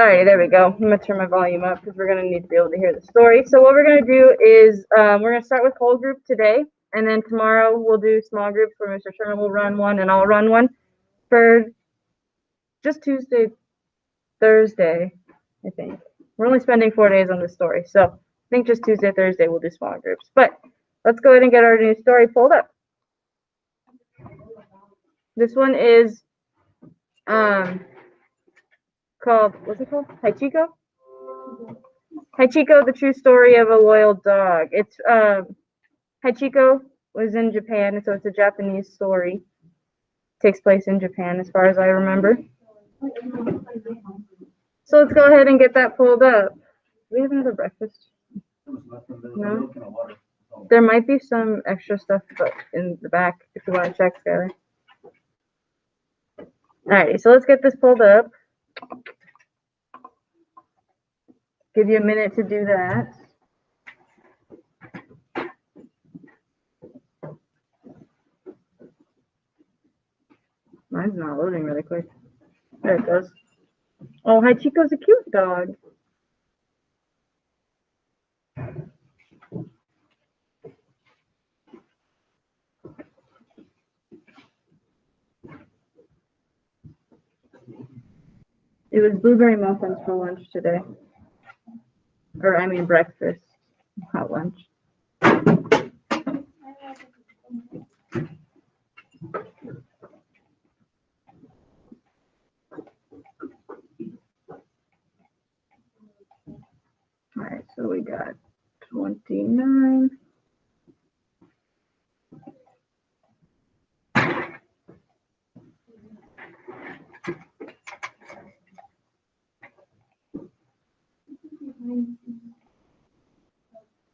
Alright, there we go. I'm going to turn my volume up because we're going to need to be able to hear the story. So what we're going to do is we're going to start with whole group today, and then tomorrow we'll do small groups where Mr. Turner will run one and I'll run one for just Tuesday, Thursday, I think. We're only spending 4 days on this story, so I think just Tuesday, Thursday we'll do small groups. But let's go ahead and get our new story pulled up. This one is called, what's it called? Hachiko? Hachiko, the true story of a loyal dog. It's Hachiko was in Japan, so it's a Japanese story. It takes place in Japan as far as I remember. So let's go ahead and get that pulled up. Do we have another breakfast? No? There might be some extra stuff in the back if you want to check, Skylar. Alrighty, so let's get this pulled up. Give you a minute to do that. Mine's not loading really quick. There it goes. Oh, Hachiko's a cute dog. It was blueberry muffins for lunch today. Or, I mean, breakfast, not lunch. Alright, so we got 29.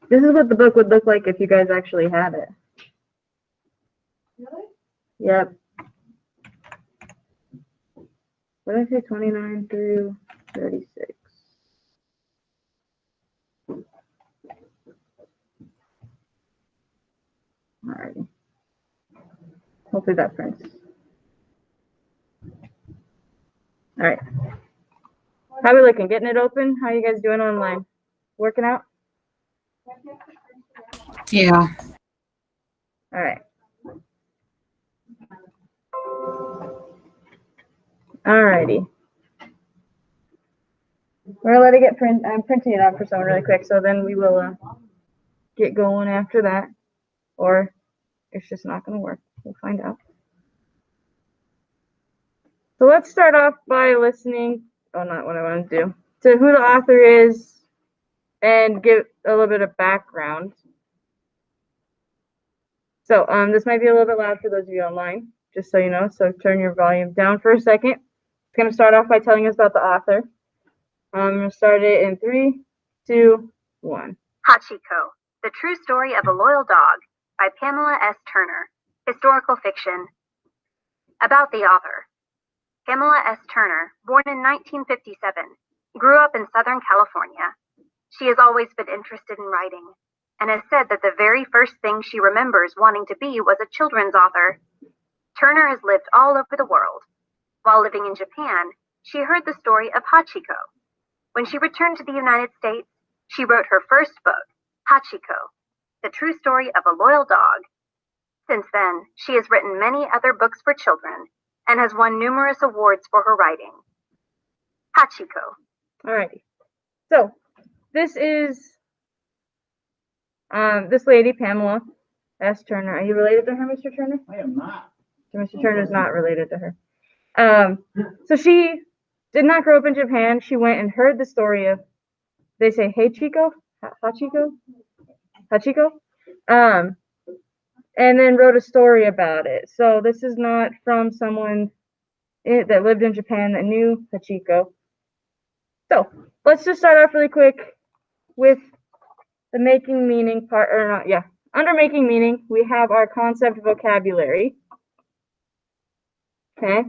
This is what the book would look like if you guys actually had it. Really? Yep. What did I say? 29 through 36. Alrighty. Hopefully that prints. Alright. How we looking? Getting it open? How you guys doing online? Working out? Yeah. Alright. Alrighty. We're gonna let it get print. I'm printing it out for someone really quick, so then we will get going after that. Or it's just not gonna work. We'll find out. So let's start off by listening. Oh, not what I want to do. To who the author is and give a little bit of background. So this might be a little bit loud for those of you online, just so you know. So turn your volume down for a second. It's going to start off by telling us about the author. I'm going to start it in 3, 2, 1. Hachiko, The True Story of a Loyal Dog by Pamela S. Turner. Historical fiction. About the author. Pamela S. Turner, born in 1957, grew up in Southern California. She has always been interested in writing and has said that the very first thing she remembers wanting to be was a children's author. Turner has lived all over the world. While living in Japan, she heard the story of Hachiko. When she returned to the United States, she wrote her first book, Hachiko, The True Story of a Loyal Dog. Since then, she has written many other books for children and has won numerous awards for her writing. Hachiko. Alrighty. So this is this lady, Pamela S. Turner. Are you related to her, Mr. Turner? I am not. So Mr. Turner is not related to her. So she did not grow up in Japan. She went and heard the story of, they say Hachiko? Hachiko? And then wrote a story about it. So this is not from someone that lived in Japan that knew Hachiko. So let's just start off really quick with the making meaning part, or not, yeah. Under making meaning, we have our concept vocabulary. Okay,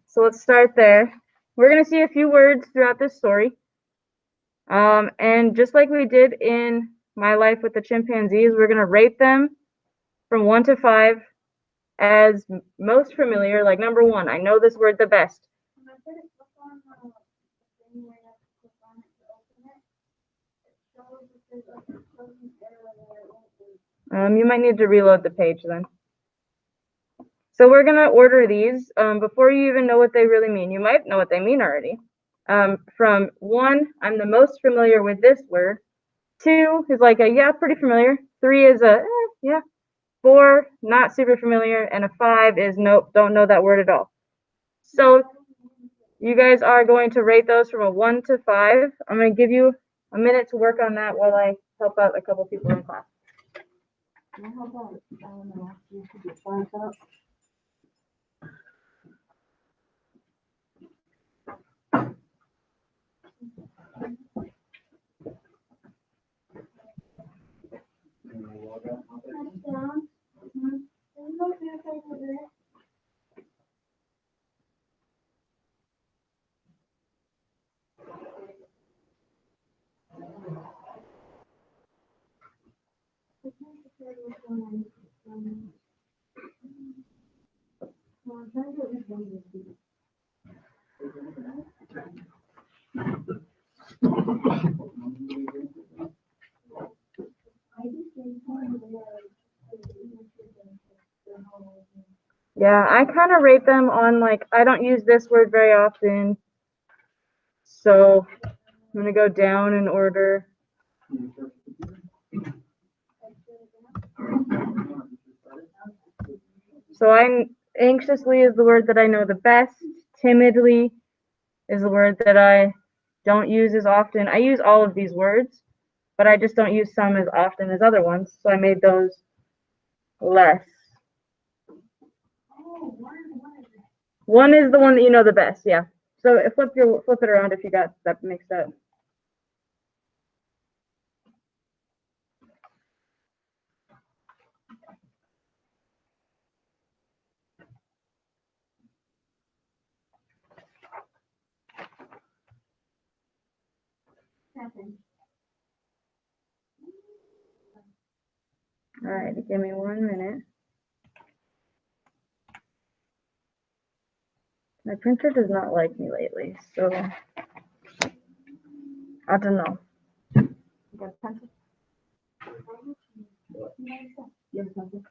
so let's start there. We're going to see a few words throughout this story. And just like we did in My Life with the Chimpanzees, we're going to rate them from 1 to 5 as most familiar. Like number 1, I know this word the best. You might need to reload the page then. So we're going to order these before you even know what they really mean. You might know what they mean already. From 1, I'm the most familiar with this word. 2 is like a, yeah, pretty familiar. 3 is a, yeah. 4, not super familiar. And a 5 is, nope, don't know that word at all. So you guys are going to rate those from a 1 to 5. I'm going to give you a minute to work on that while I help out a couple people in class. Yeah, I kind of rate them on like, I don't use this word very often. So I'm going to go down in order. So I'm anxiously is the word that I know the best. Timidly is the word that I don't use as often. I use all of these words, but I just don't use some as often as other ones. So I made those less. 1 is the one that you know the best, yeah. So flip it around if you got that mixed up. All right, give me 1 minute. My printer does not like me lately, so I don't know. You got a pencil? You have a pencil?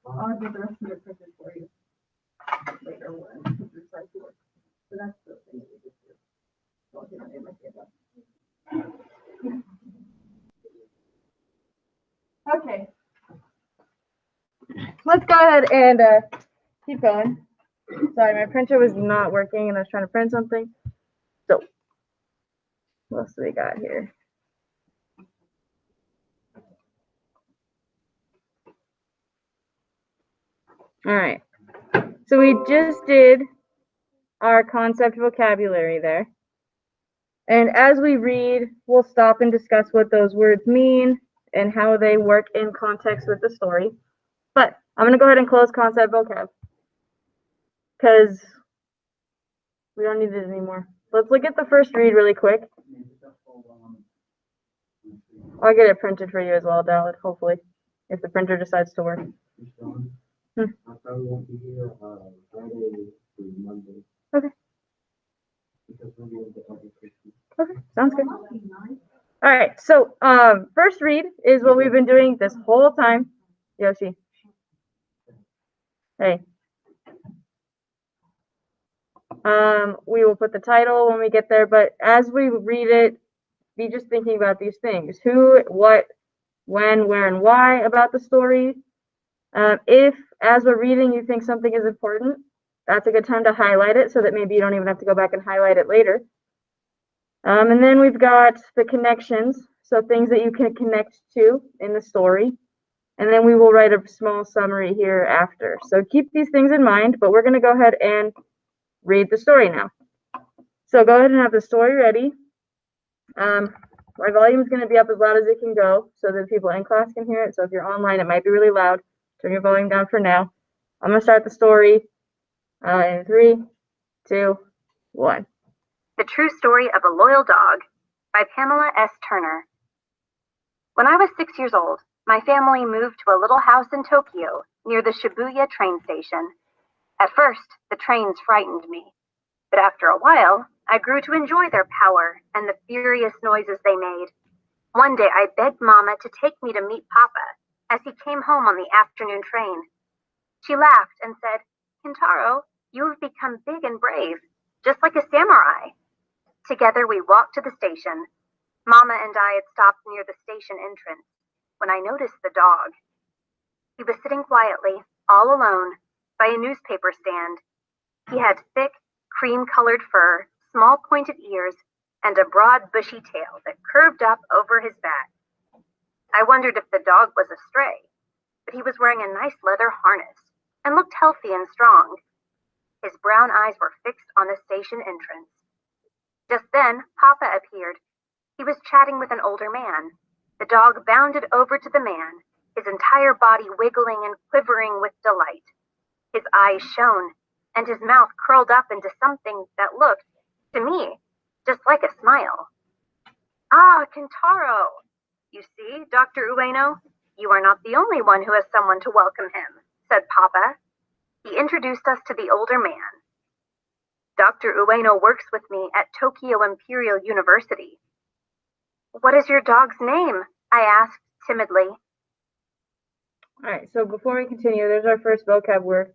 I'll do the rest of the printed for you later when it's like work. So that's the thing that we just do. So I'll get it in my table. Okay. Let's go ahead and keep going. Sorry, my printer was not working and I was trying to print something. So, what else do we got here? All right. So we just did our concept vocabulary there. And as we read, we'll stop and discuss what those words mean and how they work in context with the story. But I'm going to go ahead and close concept vocab because we don't need it anymore. Let's look at the first read really quick. I'll get it printed for you as well, Dalit, hopefully, if the printer decides to work. I probably won't be here Friday through Monday. Okay. Okay, sounds good. All right, so first read is what we've been doing this whole time. Yoshi. Hey. We will put the title when we get there, but as we read it, be just thinking about these things. Who, what, when, where, and why about the story. If as we're reading, you think something is important, that's a good time to highlight it so that maybe you don't even have to go back and highlight it later. And then we've got the connections, so things that you can connect to in the story. And then we will write a small summary here after. So keep these things in mind, but we're going to go ahead and read the story now. So go ahead and have the story ready. My volume is going to be up as loud as it can go so that people in class can hear it. So if you're online, it might be really loud. Turn your volume down for now. I'm going to start the story in 3, 2, 1. The True Story of a Loyal Dog by Pamela S. Turner. When I was 6 years old, my family moved to a little house in Tokyo near the Shibuya train station. At first, the trains frightened me, but after a while, I grew to enjoy their power and the furious noises they made. One day, I begged Mama to take me to meet Papa as he came home on the afternoon train. She laughed and said, "Kintaro, you have become big and brave, just like a samurai." Together, we walked to the station. Mama and I had stopped near the station entrance when I noticed the dog. He was sitting quietly, all alone, by a newspaper stand. He had thick, cream-colored fur, small pointed ears, and a broad, bushy tail that curved up over his back. I wondered if the dog was a stray, but he was wearing a nice leather harness and looked healthy and strong. His brown eyes were fixed on the station entrance. Just then, Papa appeared. He was chatting with an older man. The dog bounded over to the man, his entire body wiggling and quivering with delight. His eyes shone, and his mouth curled up into something that looked, to me, just like a smile. "Ah, Kintaro! You see, Dr. Ueno, you are not the only one who has someone to welcome him," said Papa. He introduced us to the older man. "Dr. Ueno works with me at Tokyo Imperial University." "What is your dog's name?" I asked timidly. All right, so before we continue, there's our first vocab word.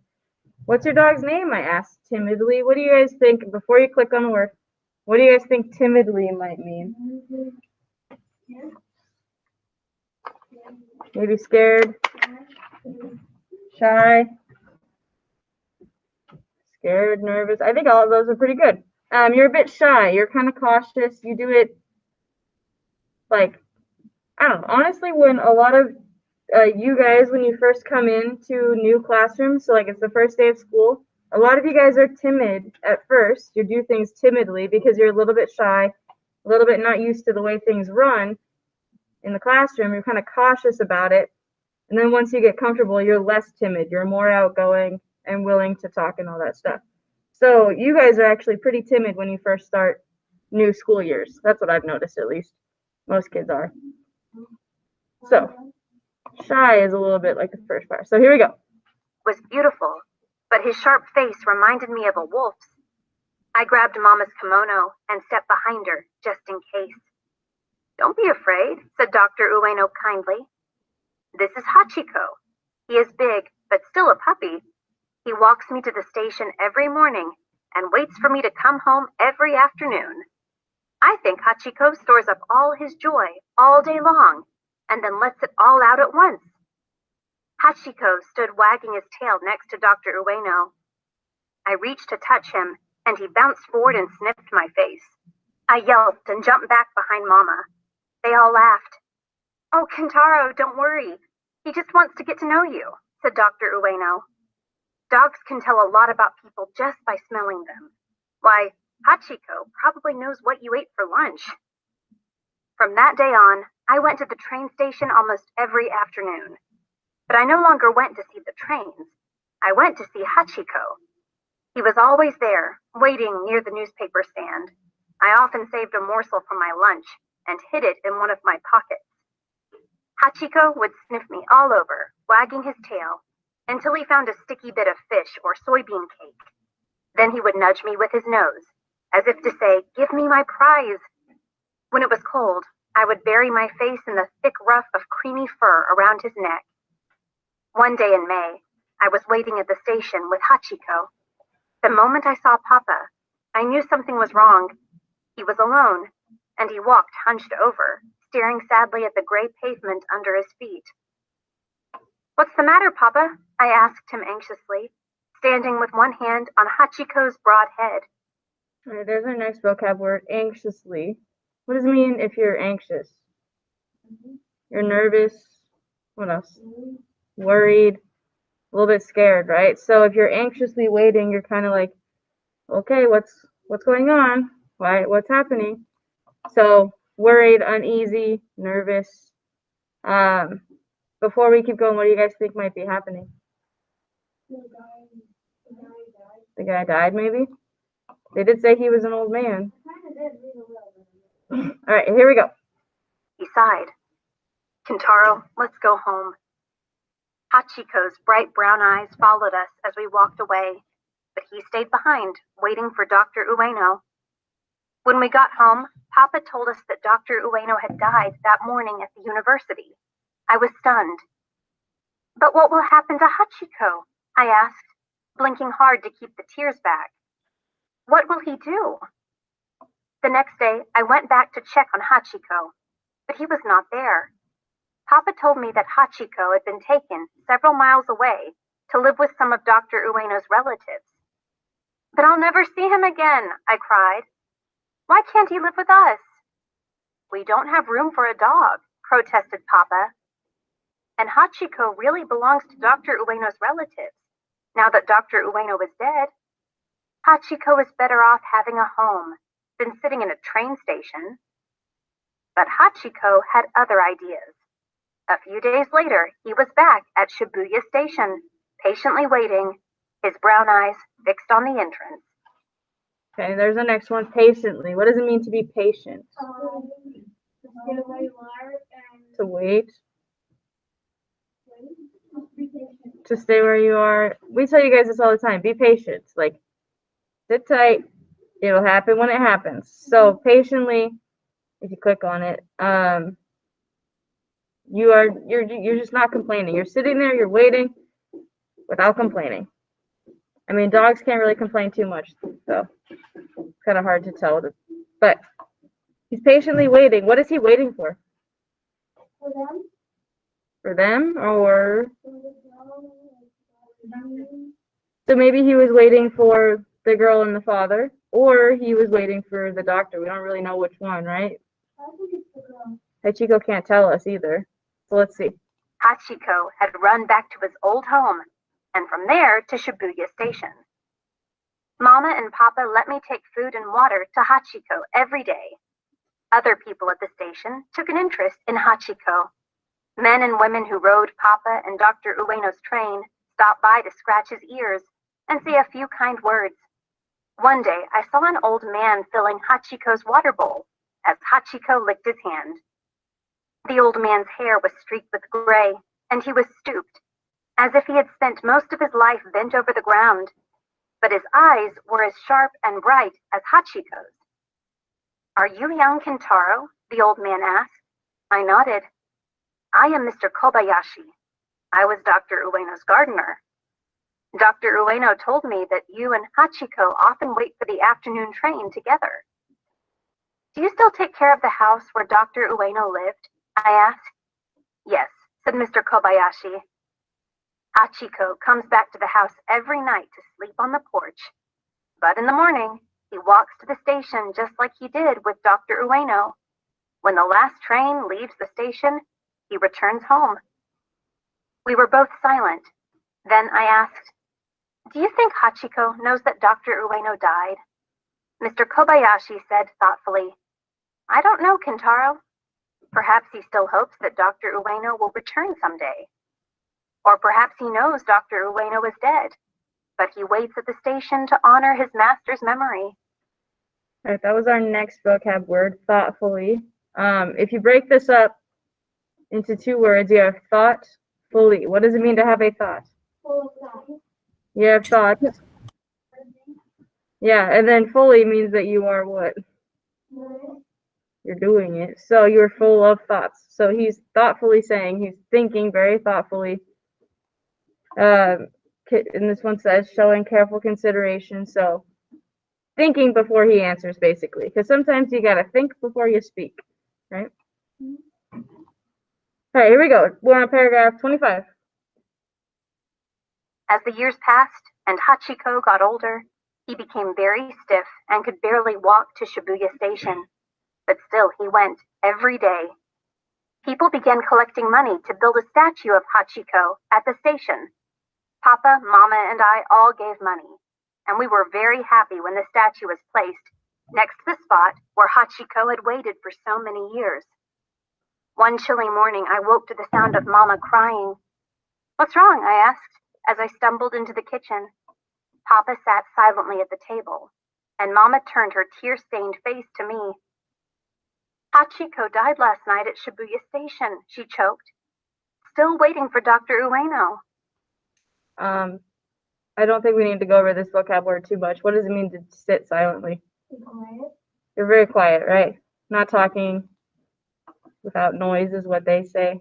What's your dog's name? I asked timidly. What do you guys think, before you click on the word, what do you guys think timidly might mean? Maybe scared, shy, scared, nervous. I think all of those are pretty good. You're a bit shy. You're kind of cautious. You do it like, I don't know. Honestly, when a lot of you guys, when you first come into new classrooms, so like it's the first day of school, a lot of you guys are timid at first. You do things timidly because you're a little bit shy, a little bit not used to the way things run in the classroom. You're kind of cautious about it. And then once you get comfortable, you're less timid. You're more outgoing and willing to talk and all that stuff. So you guys are actually pretty timid when you first start new school years. That's what I've noticed, at least. Most kids are. So shy is a little bit like the first part. So here we go. Was beautiful, but his sharp face reminded me of a wolf's. I grabbed Mama's kimono and stepped behind her, just in case. "Don't be afraid," said Dr. Ueno kindly. "This is Hachiko. He is big, but still a puppy. He walks me to the station every morning and waits for me to come home every afternoon. I think Hachiko stores up all his joy all day long and then lets it all out at once." Hachiko stood wagging his tail next to Dr. Ueno. I reached to touch him, and he bounced forward and sniffed my face. I yelped and jumped back behind Mama. They all laughed. "Oh, Kintaro, don't worry. He just wants to get to know you," said Dr. Ueno. "Dogs can tell a lot about people just by smelling them. Why, Hachiko probably knows what you ate for lunch." From that day on, I went to the train station almost every afternoon. But I no longer went to see the trains. I went to see Hachiko. He was always there, waiting near the newspaper stand. I often saved a morsel from my lunch and hid it in one of my pockets. Hachiko would sniff me all over, wagging his tail, until he found a sticky bit of fish or soybean cake. Then he would nudge me with his nose, as if to say, "Give me my prize." When it was cold, I would bury my face in the thick ruff of creamy fur around his neck. One day in May, I was waiting at the station with Hachiko. The moment I saw Papa, I knew something was wrong. He was alone, and he walked hunched over, staring sadly at the gray pavement under his feet. What's the matter, Papa? I asked him anxiously, standing with one hand on Hachiko's broad head. All right, there's our next vocab word, anxiously. What does it mean if you're anxious? You're nervous. What else? Worried. A little bit scared, right? So if you're anxiously waiting, you're kind of like, okay, what's going on? Why? What's happening? So worried, uneasy, nervous. Before we keep going, what do you guys think might be happening? The guy died, maybe? They did say he was an old man. All right, here we go. He sighed. Kentaro, let's go home. Hachiko's bright brown eyes followed us as we walked away, but he stayed behind, waiting for Dr. Ueno. When we got home, Papa told us that Dr. Ueno had died that morning at the university. I was stunned. But what will happen to Hachiko? I asked, blinking hard to keep the tears back. What will he do? The next day, I went back to check on Hachiko, but he was not there. Papa told me that Hachiko had been taken several miles away to live with some of Dr. Ueno's relatives. But I'll never see him again, I cried. Why can't he live with us? We don't have room for a dog, protested Papa. And Hachiko really belongs to Dr. Ueno's relatives, now that Dr. Ueno is dead. Hachiko is better off having a home than sitting in a train station. But Hachiko had other ideas. A few days later, he was back at Shibuya Station, patiently waiting, his brown eyes fixed on the entrance. Okay, there's the next one, patiently. What does it mean to be patient? To wait. To stay where you are. We tell you guys this all the time. Be patient. Like, sit tight. It'll happen when it happens. So patiently, if you click on it, you're just not complaining. You're sitting there, you're waiting without complaining. I mean, dogs can't really complain too much, so it's kind of hard to tell. But he's patiently waiting. What is he waiting for? For them. For them, or so maybe he was waiting for the girl and the father, or he was waiting for the doctor. We don't really know which one, right? I think it's the girl. Hachiko can't tell us either. So let's see. Hachiko had run back to his old home, and from there to Shibuya Station. Mama and Papa let me take food and water to Hachiko every day. Other people at the station took an interest in Hachiko. Men and women who rode Papa and Dr. Ueno's train stopped by to scratch his ears and say a few kind words. One day, I saw an old man filling Hachiko's water bowl as Hachiko licked his hand. The old man's hair was streaked with gray, and he was stooped, as if he had spent most of his life bent over the ground, but his eyes were as sharp and bright as Hachiko's. Are you young Kentaro? The old man asked. I nodded. I am Mr. Kobayashi. I was Dr. Ueno's gardener. Dr. Ueno told me that you and Hachiko often wait for the afternoon train together. Do you still take care of the house where Dr. Ueno lived? I asked. Yes, said Mr. Kobayashi. Hachiko comes back to the house every night to sleep on the porch. But in the morning, he walks to the station just like he did with Dr. Ueno. When the last train leaves the station, he returns home. We were both silent. Then I asked, do you think Hachiko knows that Dr. Ueno died? Mr. Kobayashi said thoughtfully, I don't know, Kentaro. Perhaps he still hopes that Dr. Ueno will return someday. Or perhaps he knows Dr. Ueno is dead, but he waits at the station to honor his master's memory. All right, that was our next vocab word, thoughtfully. If you break this up into two words, you have thoughtfully. What does it mean to have a thought? Full of thought. You have thoughts. Yeah, and then fully means that you are what? You're doing it. So you're full of thoughts. So he's thoughtfully saying, he's thinking very thoughtfully. And this one says, showing careful consideration. So thinking before he answers, basically. Because sometimes you got to think before you speak, right? All right, here we go. We're on paragraph 25. As the years passed and Hachiko got older, he became very stiff and could barely walk to Shibuya Station. But still he went every day. People began collecting money to build a statue of Hachiko at the station. Papa, Mama, and I all gave money, and we were very happy when the statue was placed next to the spot where Hachiko had waited for so many years. One chilly morning, I woke to the sound of Mama crying. "What's wrong?" I asked as I stumbled into the kitchen. Papa sat silently at the table, and Mama turned her tear-stained face to me. "Hachiko died last night at Shibuya Station," she choked. "Still waiting for Dr. Ueno." I don't think we need to go over this vocabulary too much. What does it mean to sit silently? Be quiet. You're very quiet, right? Not talking without noise is what they say.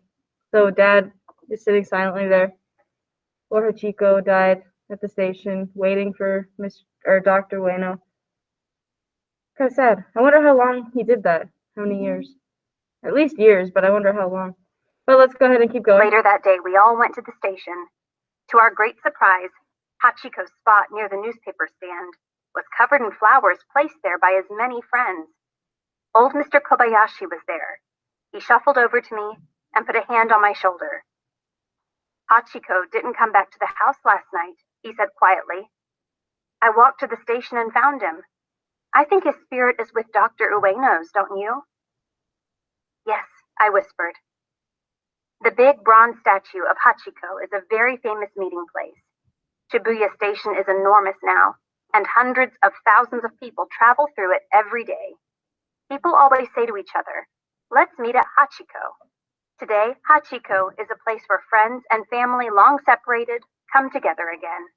So Dad is sitting silently there. Or Hachiko died at the station, waiting for Dr. Ueno. Kind of sad. I wonder how long he did that. How many years? At least years, but I wonder how long. But let's go ahead and keep going. Later that day, we all went to the station. To our great surprise, Hachiko's spot near the newspaper stand was covered in flowers placed there by his many friends. Old Mr. Kobayashi was there. He shuffled over to me and put a hand on my shoulder. "Hachiko didn't come back to the house last night," he said quietly. "I walked to the station and found him. I think his spirit is with Dr. Ueno's, don't you?" "Yes," I whispered. The big bronze statue of Hachiko is a very famous meeting place. Shibuya Station is enormous now, and hundreds of thousands of people travel through it every day. People always say to each other, "Let's meet at Hachiko." Today, Hachiko is a place where friends and family long separated come together again.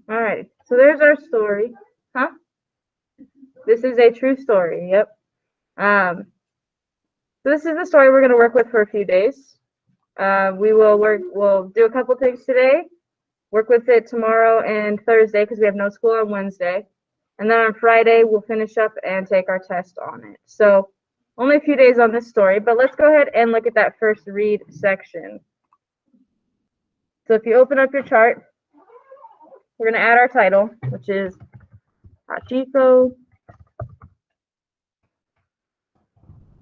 All right, so there's our story. Huh? This is a true story, yep. So this is the story we're going to work with for a few days. We'll do a couple things today, work with it tomorrow and Thursday because we have no school on Wednesday. And then on Friday, we'll finish up and take our test on it. So only a few days on this story, but let's go ahead and look at that first read section. So if you open up your chart, we're going to add our title, which is Hachiko,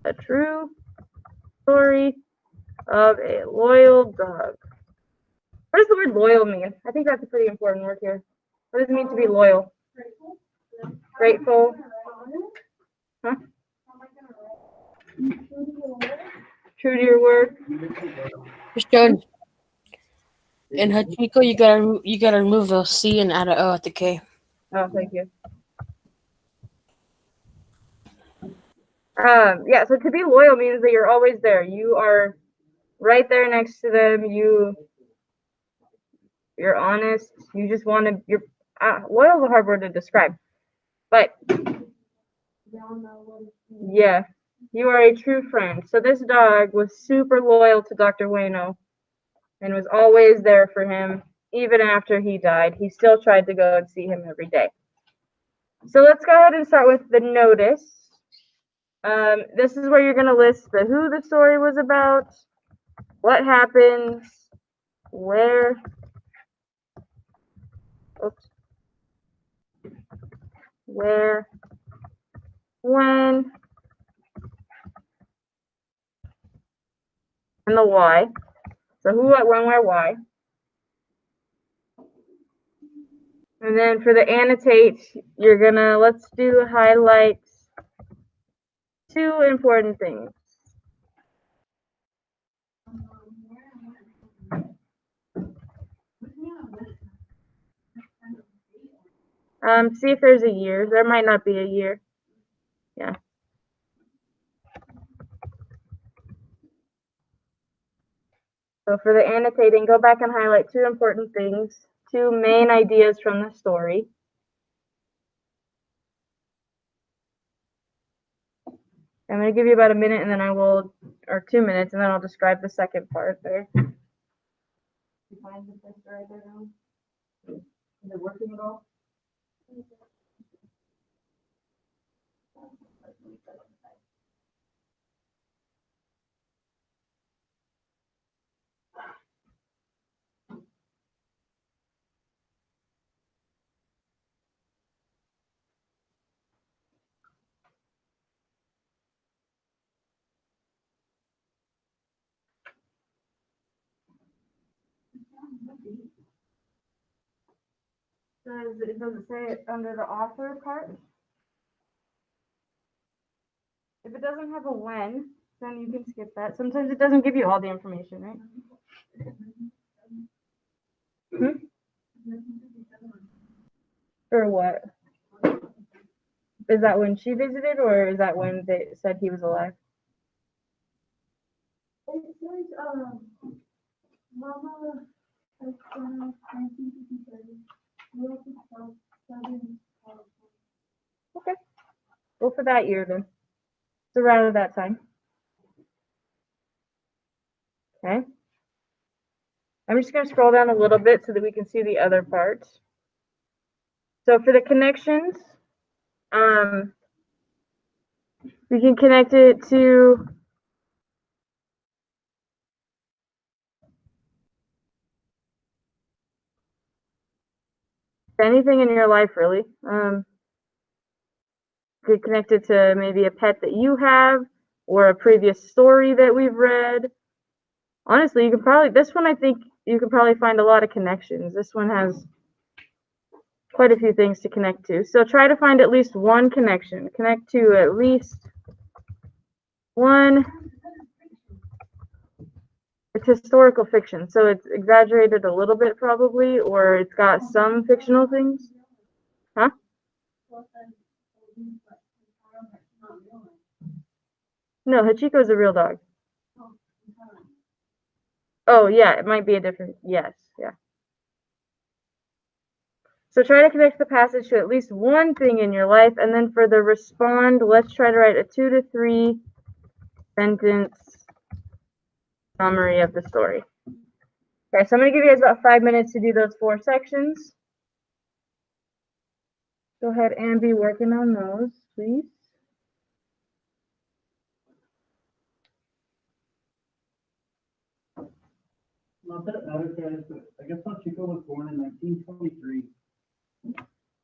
a true story of a loyal dog. What does the word loyal mean? I think that's a pretty important word here. What does it mean to be loyal? Grateful? Huh? True to your word? Christian, in Hachiko, you gotta remove the C and add a O at the K. Oh, thank you. Yeah, so to be loyal means that you're always there. You are right there next to them. You're honest. You just want to. Loyal is a hard word to describe, but yeah, you are a true friend. So this dog was super loyal to Dr. Ueno and was always there for him, even after he died. He still tried to go and see him every day. So let's go ahead and start with the notice. This is where you're going to list who the story was about, what happens, where, when, and the why. So who, what, when, where, why. And then for the annotate, you're gonna, let's do highlights. 2 important things. See if there's a year. There might not be a year. Yeah. So for the annotating, go back and highlight 2 important things, 2 main ideas from the story. I'm going to give you about a minute and then or 2 minutes, and then I'll describe the second part there. You find the first right there now? Is it working at all? Does it say it under the author part? If it doesn't have a when, then you can skip that. Sometimes it doesn't give you all the information, right? Or what? Is that when she visited, or is that when they said he was alive? It says, Mama, 1957, North and South, Southern California. Okay. Go for that year then. It's around that time. Okay. I'm just going to scroll down a little bit so that we can see the other parts. So for the connections, we can connect it to anything in your life, really. Could connect it to maybe a pet that you have or a previous story that we've read. Honestly, you can probably, this one I think you can probably find a lot of connections. This one has quite a few things to connect to. So try to find at least one connection. Connect to at least one. It's historical fiction, so it's exaggerated a little bit probably, or it's got some fictional things. Huh? No, Hachiko is a real dog. Oh, yeah, it might be a different, yes, yeah. So try to connect the passage to at least one thing in your life, and then for the respond, let's try to write a 2 to 3 sentence summary of the story. Okay, so I'm going to give you guys about 5 minutes to do those 4 sections. Go ahead and be working on those, please. Not that it matters, guys, but I guess Hachiko was born in 1923,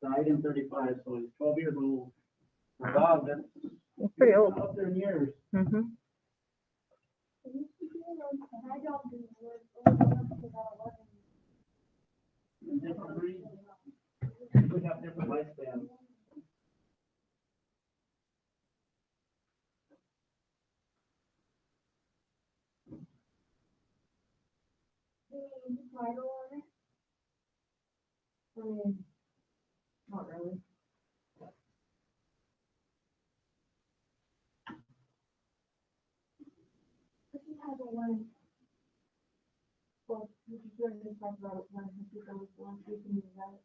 died in 35, so he's 12 years old. Wow, that's pretty old. Up there in years. Mm-hmm. I don't do work over about 11. And different breeds, we have different lifespans. Title on it? I mean, not really. If you have a one, well, you can go ahead and talk about it when you go with one, you can do that.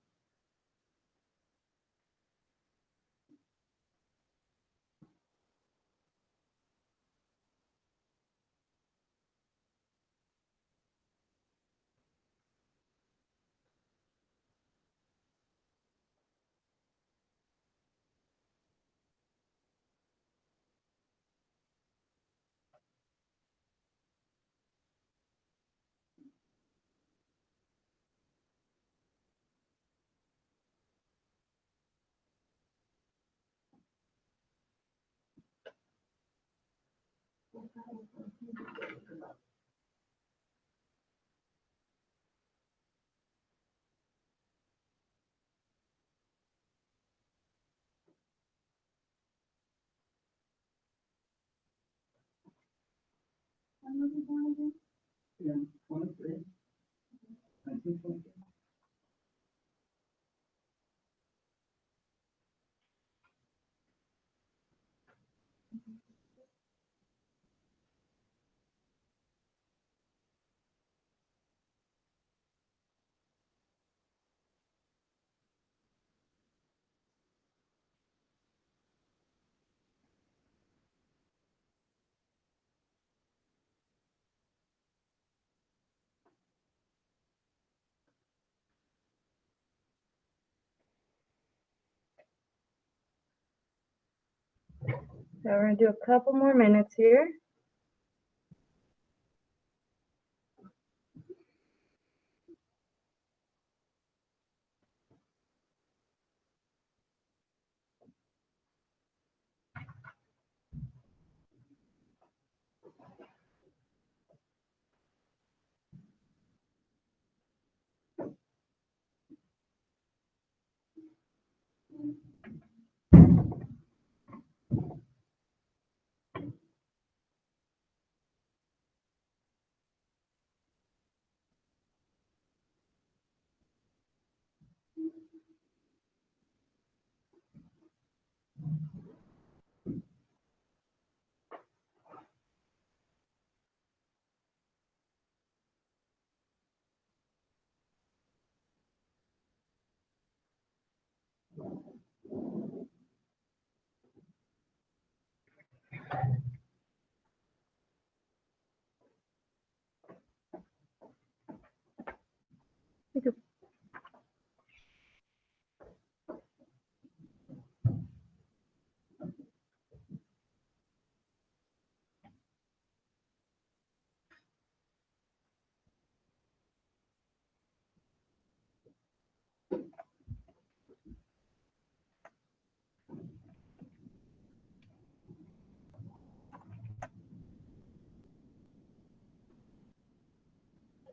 When was he born again? In 23, 1923. So we're going to do a couple more minutes here.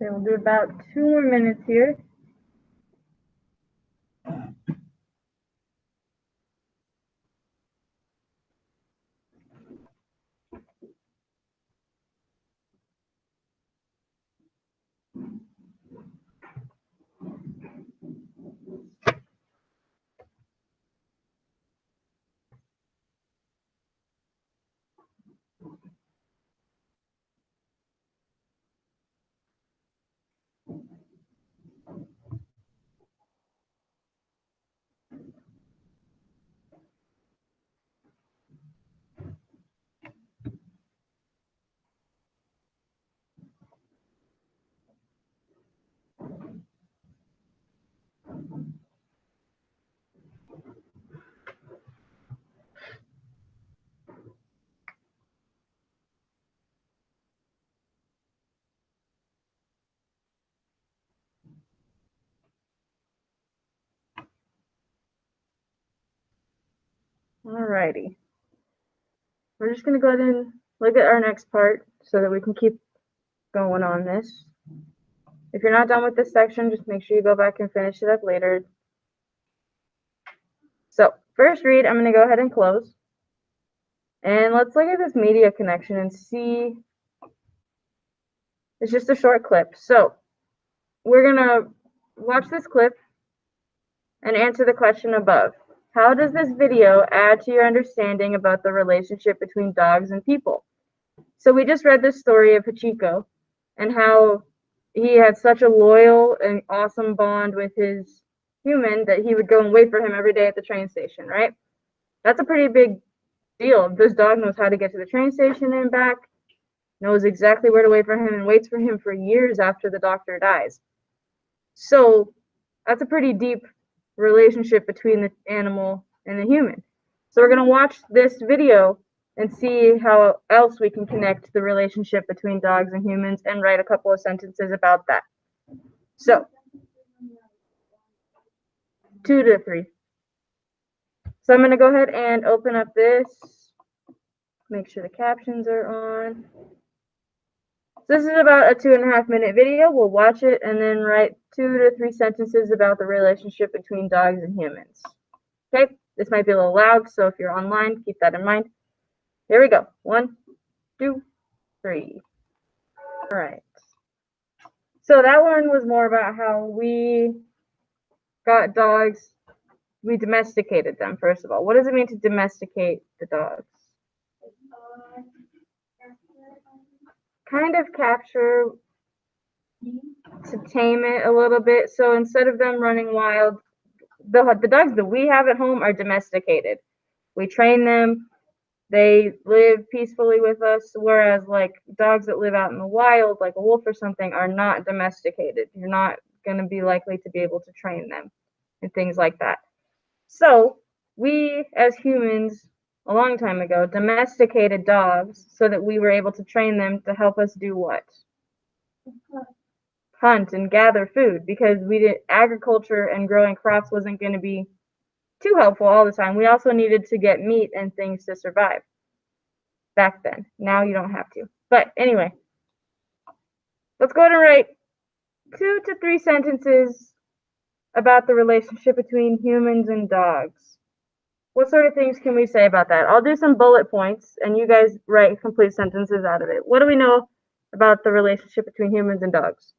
Okay, we'll do about 2 more minutes here. Alrighty. We're just going to go ahead and look at our next part so that we can keep going on this. If you're not done with this section, just make sure you go back and finish it up later. So, first read, I'm going to go ahead and close. And let's look at this media connection and see. It's just a short clip. So, we're going to watch this clip and answer the question above. How does this video add to your understanding about the relationship between dogs and people? So we just read this story of Hachiko and how he had such a loyal and awesome bond with his human that he would go and wait for him every day at the train station, right? That's a pretty big deal. This dog knows how to get to the train station and back, knows exactly where to wait for him, and waits for him for years after the doctor dies. So that's a pretty deep relationship between the animal and the human. So we're going to watch this video and see how else we can connect the relationship between dogs and humans and write a couple of sentences about that. So, 2 to 3. So I'm going to go ahead and open up this, make sure the captions are on. So this is about a 2.5 minute video. We'll watch it and then write 2 to 3 sentences about the relationship between dogs and humans. Okay, this might be a little loud, so if you're online, keep that in mind. Here we go. 1, 2, 3. All right. So that one was more about how we got dogs. We domesticated them, first of all. What does it mean to domesticate the dogs? Kind of capture, to tame it a little bit. So instead of them running wild, the dogs that we have at home are domesticated. We train them. They live peacefully with us, whereas like dogs that live out in the wild, like a wolf or something, are not domesticated. You're not going to be likely to be able to train them and things like that. So we, as humans, a long time ago, domesticated dogs so that we were able to train them to help us do what? Hunt and gather food, because agriculture and growing crops wasn't going to be too helpful all the time. We also needed to get meat and things to survive back then. Now you don't have to. But anyway, let's go ahead and write 2 to 3 sentences about the relationship between humans and dogs. What sort of things can we say about that? I'll do some bullet points, and you guys write complete sentences out of it. What do we know about the relationship between humans and dogs?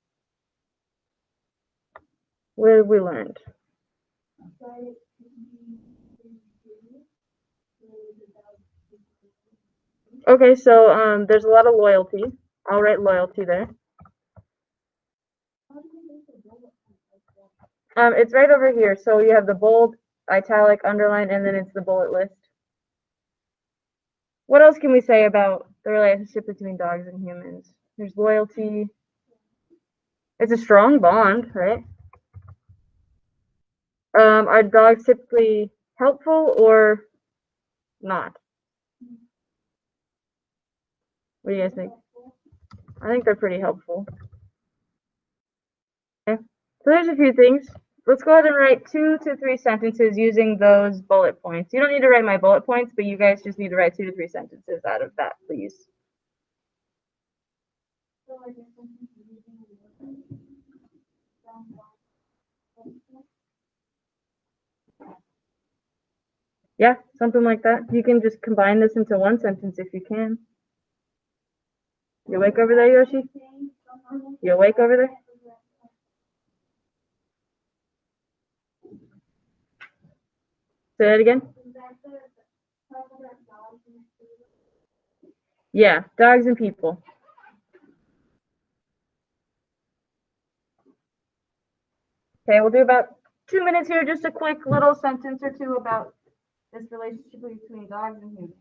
What have we learned? Okay, so there's a lot of loyalty. I'll write loyalty there. It's right over here. So you have the bold, italic, underline, and then it's the bullet list. What else can we say about the relationship between dogs and humans? There's loyalty. It's a strong bond, right? Are dogs typically helpful or not? What do you guys think? I think they're pretty helpful. Okay, so there's a few things. Let's go ahead and write 2 to 3 sentences using those bullet points. You don't need to write my bullet points, but you guys just need to write 2 to 3 sentences out of that, please. Something like that. You can just combine this into one sentence if you can. You awake over there, Yoshi? You awake over there? Say that again? Yeah, dogs and people. Okay, we'll do about 2 minutes here, just a quick little sentence or two about this relationship between dogs and humans.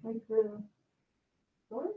Like the story?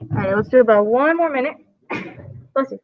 All right, let's do about 1 more minute. Bless you.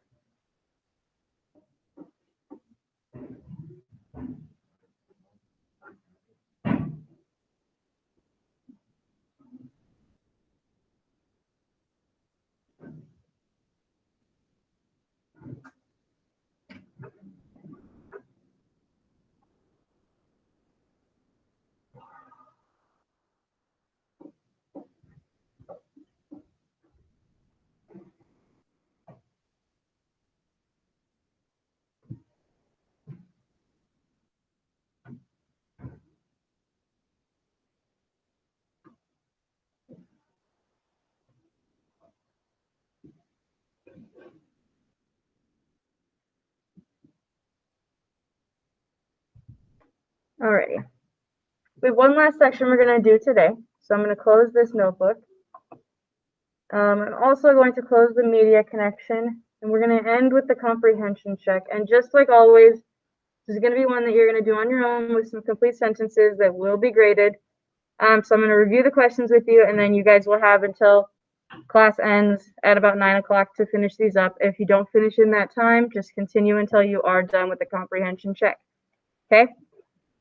Alrighty. We have one last section we're going to do today. So I'm going to close this notebook. I'm also going to close the media connection. And we're going to end with the comprehension check. And just like always, this is going to be one that you're going to do on your own with some complete sentences that will be graded. So I'm going to review the questions with you, and then you guys will have until class ends at about 9 o'clock to finish these up. If you don't finish in that time, just continue until you are done with the comprehension check. Okay?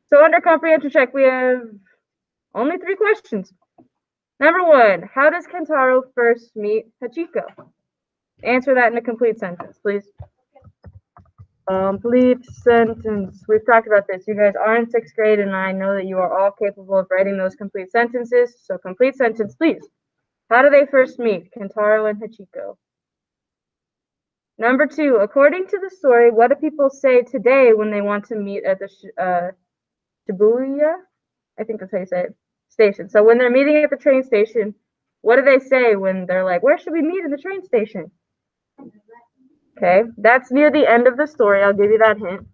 So under comprehension check, we have only 3 questions. Number 1, how does Kentaro first meet Hachiko? Answer that in a complete sentence, please. Complete sentence. We've talked about this. You guys are in 6th grade, and I know that you are all capable of writing those complete sentences. So complete sentence, please. How do they first meet, Kentaro and Hachiko? Number 2, according to the story, what do people say today when they want to meet at the Shibuya? I think that's how you say it. Station. So when they're meeting at the train station, what do they say when they're like, where should we meet at the train station? Okay, that's near the end of the story. I'll give you that hint.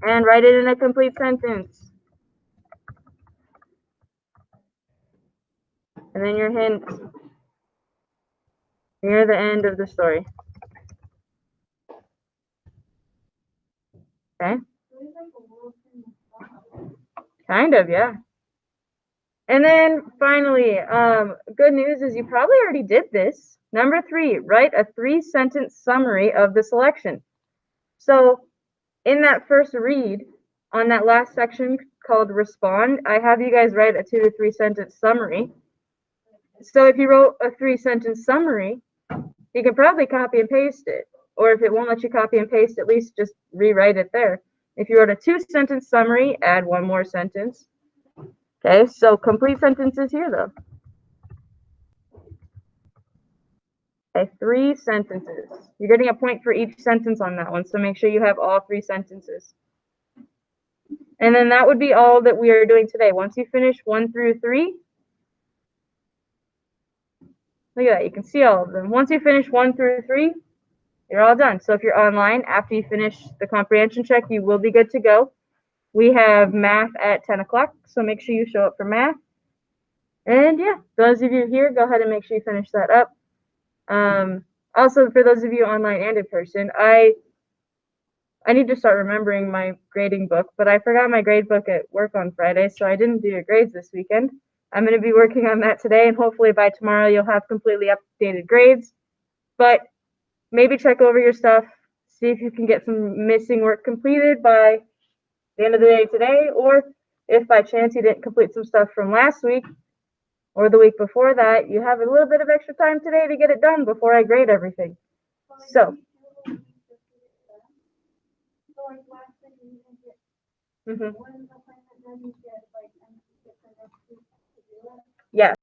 And write it in a complete sentence. And then your hint near the end of the story. Okay? Kind of, yeah. And then finally, good news is you probably already did this. Number 3, write a 3-sentence summary of the selection. So in that first read, on that last section called respond, I have you guys write a 2 to 3 sentence summary. So if you wrote a 3-sentence summary, you can probably copy and paste it. Or if it won't let you copy and paste, at least just rewrite it there. If you wrote a 2-sentence summary, add 1 more sentence. Okay, so complete sentences here though. Okay, 3 sentences. You're getting a point for each sentence on that one, so make sure you have all 3 sentences. And then that would be all that we are doing today. Once you finish 1 through 3, look at that, you can see all of them. Once you finish 1 through 3, you're all done. So if you're online, after you finish the comprehension check, you will be good to go. We have math at 10 o'clock, so make sure you show up for math. And yeah, those of you here, go ahead and make sure you finish that up. Also, for those of you online and in person, I need to start remembering my grading book, but I forgot my grade book at work on Friday, so I didn't do your grades this weekend. I'm going to be working on that today, and hopefully by tomorrow you'll have completely updated grades. But maybe check over your stuff, see if you can get some missing work completed by the end of the day today, or if by chance you didn't complete some stuff from last week or the week before that, you have a little bit of extra time today to get it done before I grade everything. So. So like last week, we didn't get Mhm. one assignment done, you get like, and get the next week to do it. Yeah.